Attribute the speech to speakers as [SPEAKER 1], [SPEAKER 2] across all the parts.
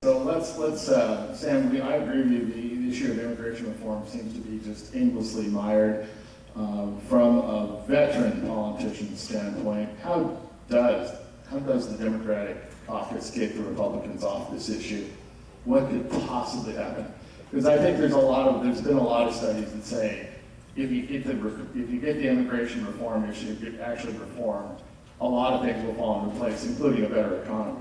[SPEAKER 1] So let's Sam, I agree with you. The issue of immigration reform seems to be just aimlessly mired. From a veteran politician's standpoint, how does the Democratic caucus get the Republicans off this issue? What could possibly happen? Because I think there's been a lot of studies that say if you get the immigration reform issue actually reformed, a lot of things will fall into place, including a better economy.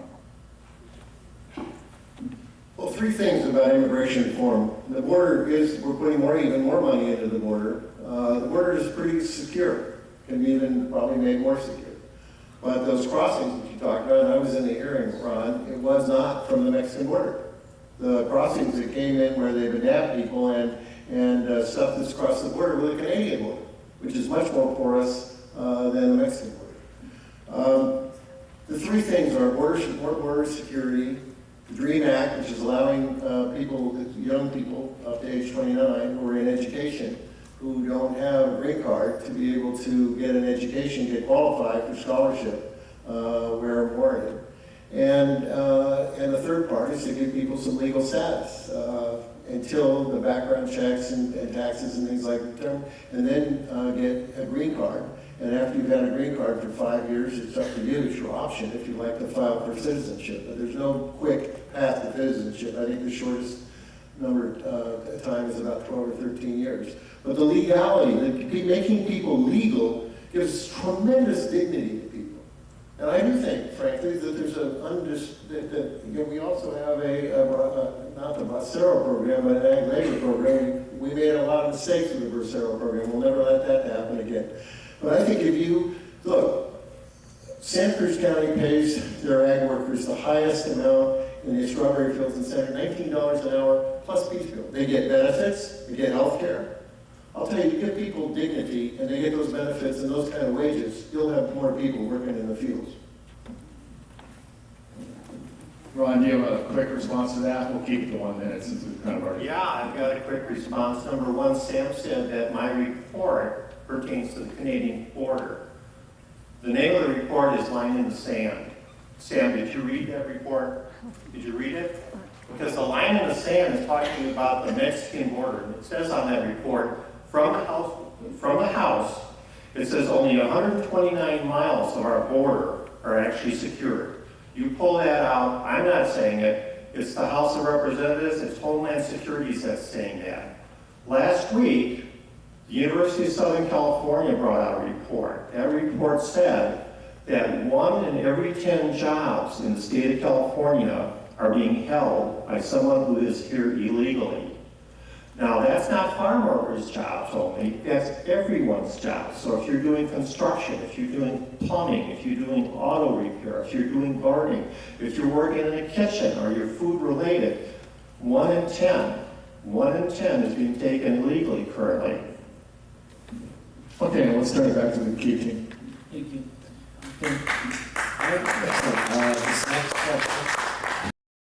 [SPEAKER 2] Well, three things about immigration reform. The border we're putting even more money into the border. The border is pretty secure, can be even probably made more secure. But those crossings that you talked about, and I was in the hearing, Ron, it was not from the Mexican border. The crossings that came in where they've nabbed people and stuff that's across the border were the Canadian border, which is much more porous than the Mexican border. The three things are border security, the DREAM Act, which is allowing young people up to age 29 who are in education, who don't have a green card, to be able to get an education, get qualified for scholarship where I'm warranted. And the third part is to give people some legal status until the background checks and taxes and things like that, and then get a green card. And after you've had a green card for 5 years, it's up to you. It's your option if you'd like to file for citizenship. But there's no quick path to citizenship. I think the shortest number of time is about 12 or 13 years. But the legality, making people legal, gives tremendous dignity to people. And I do think, frankly, that there's we also have not the Bracero program, but an ag labor program. We made a lot of mistakes with the Bracero program. We'll never let that happen again. But I think if you look, Santa Cruz County pays their ag workers the highest amount in the strawberry fields and center, $19 an hour plus peach bill. They get benefits, they get health care. I'll tell you, you give people dignity and they get those benefits and those kind of wages, you'll have more people working in the fields.
[SPEAKER 1] Ron, do you have a quick response to that? We'll keep it to 1 minute since we've kind of already...
[SPEAKER 3] Yeah, I've got a quick response. Number one, Sam said that my report pertains to the Canadian border. The name of the report is Line in the Sand. Sam, did you read that report? Did you read it? Because the line in the sand is talking about the Mexican border. And it says on that report, from the house, it says only 129 miles of our border are actually secured. You pull that out, I'm not saying it, it's the House of Representatives, it's Homeland Security that's saying that. Last week, the University of Southern California brought out a report. That report said that 1 in every 10 jobs in the state of California are being held by someone who is here illegally. Now, that's not farm workers' jobs only, that's everyone's job. So if you're doing construction, if you're doing plumbing, if you're doing auto repair, if you're doing gardening, if you're working in a kitchen or you're food related, 1 in 10 is being taken illegally currently.
[SPEAKER 1] Okay, let's turn it back to the key team.
[SPEAKER 4] Thank you. Okay. All right, excellent. This next question.